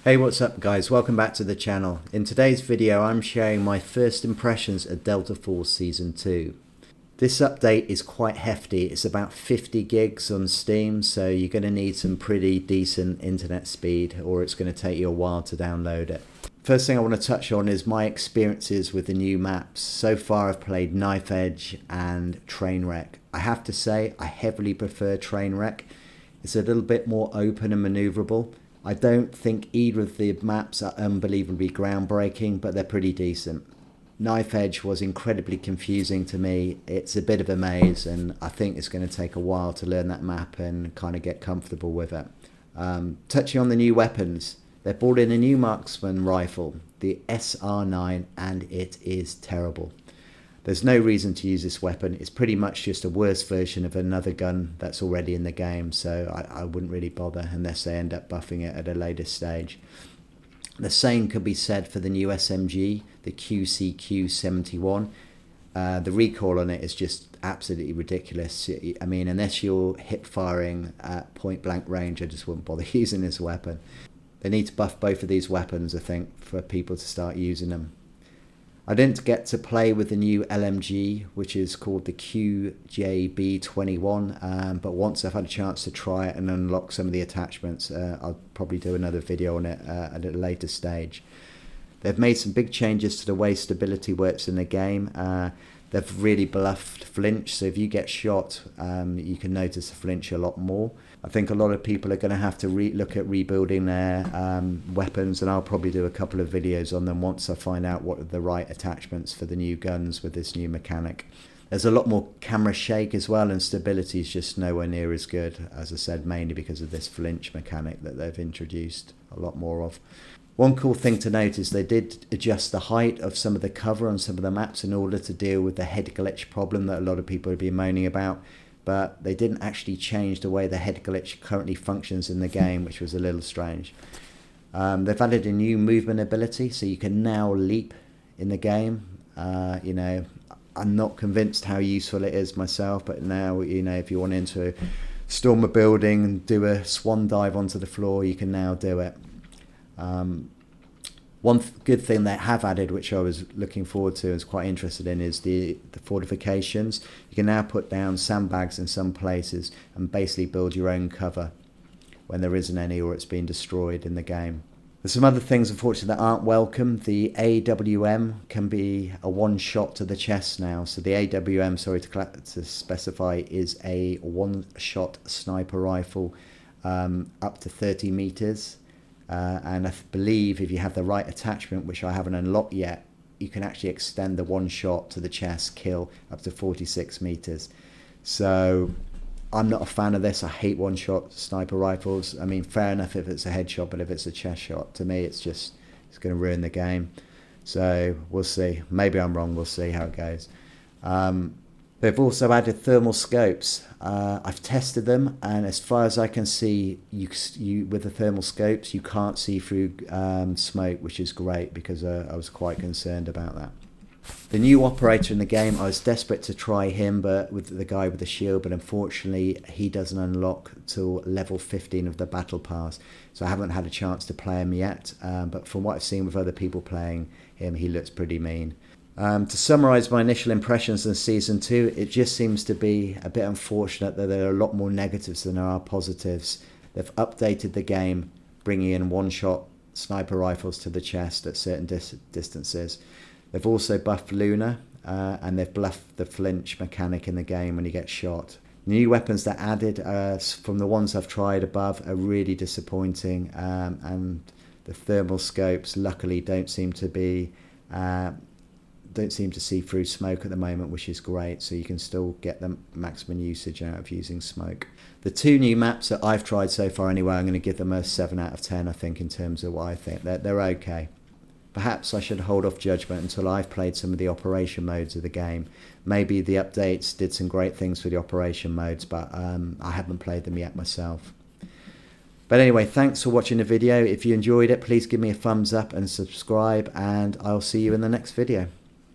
Hey, what's up guys, welcome back to the channel. In today's video I'm sharing my first impressions of Delta Force Season 2. This update is quite hefty, it's about 50 gigs on Steam, so you're going to need some pretty decent internet speed or it's going to take you a while to download it. First thing I want to touch on is my experiences with the new maps. So far I've played Knife Edge and Trainwreck. I have to say I heavily prefer Trainwreck. It's a little bit more open and manoeuvrable. I don't think either of the maps are unbelievably groundbreaking, but they're pretty decent. Knife Edge was incredibly confusing to me. It's a bit of a maze and I think it's going to take a while to learn that map and kind of get comfortable with it. Touching on the new weapons, they've brought in a new marksman rifle, the SR9, and it is terrible. There's no reason to use this weapon. It's pretty much just a worse version of another gun that's already in the game, so I wouldn't really bother unless they end up buffing it at a later stage. The same could be said for the new SMG, the QCQ71. The recoil on it is just absolutely ridiculous. I mean, unless you're hip firing at point blank range, I just wouldn't bother using this weapon. They need to buff both of these weapons, I think, for people to start using them. I didn't get to play with the new LMG, which is called the QJB21, but once I've had a chance to try it and unlock some of the attachments, I'll probably do another video on it at a later stage. They've made some big changes to the way stability works in the game. They've really buffed flinch, so if you get shot, you can notice the flinch a lot more. I think a lot of people are going to have to look at rebuilding their weapons, and I'll probably do a couple of videos on them once I find out what are the right attachments for the new guns with this new mechanic. There's a lot more camera shake as well, and stability is just nowhere near as good, as I said, mainly because of this flinch mechanic that they've introduced a lot more of. One cool thing to note is they did adjust the height of some of the cover on some of the maps in order to deal with the head glitch problem that a lot of people have been moaning about, but they didn't actually change the way the head glitch currently functions in the game, which was a little strange. They've added a new movement ability, so you can now leap in the game. You know, I'm not convinced how useful it is myself, but now, you know, if you want to storm a building and do a swan dive onto the floor, you can now do it. One good thing they have added, which I was looking forward to and was quite interested in, is the fortifications. You can now put down sandbags in some places and basically build your own cover when there isn't any or it's been destroyed in the game. There's some other things, unfortunately, that aren't welcome. The AWM can be a one-shot to the chest now. So the AWM, sorry to specify, is a one-shot sniper rifle up to 30 meters. And I believe if you have the right attachment, which I haven't unlocked yet, you can actually extend the one shot to the chest kill up to 46 meters. So I'm not a fan of this. I hate one shot sniper rifles. I mean, fair enough if it's a headshot, but if it's a chest shot, to me it's going to ruin the game. So we'll see. Maybe I'm wrong. We'll see how it goes. They've also added thermal scopes. I've tested them, and as far as I can see, you with the thermal scopes, you can't see through smoke, which is great because I was quite concerned about that. The new operator in the game, I was desperate to try him, but with the guy with the shield, but unfortunately he doesn't unlock till level 15 of the battle pass, so I haven't had a chance to play him yet. But from what I've seen with other people playing him, he looks pretty mean. To summarise my initial impressions in Season 2, it just seems to be a bit unfortunate that there are a lot more negatives than there are positives. They've updated the game, bringing in one-shot sniper rifles to the chest at certain distances. They've also buffed Luna, and they've buffed the flinch mechanic in the game when you get shot. New weapons that added from the ones I've tried above are really disappointing, and the thermal scopes luckily don't seem to see through smoke at the moment, which is great, so you can still get the maximum usage out of using smoke. The two new maps that I've tried so far anyway, I'm going to give them a 7 out of 10, I think, in terms of what I think. They're okay. Perhaps I should hold off judgment until I've played some of the operation modes of the game. Maybe the updates did some great things for the operation modes, but I haven't played them yet myself. But anyway, thanks for watching the video. If you enjoyed it, please give me a thumbs up and subscribe, and I'll see you in the next video.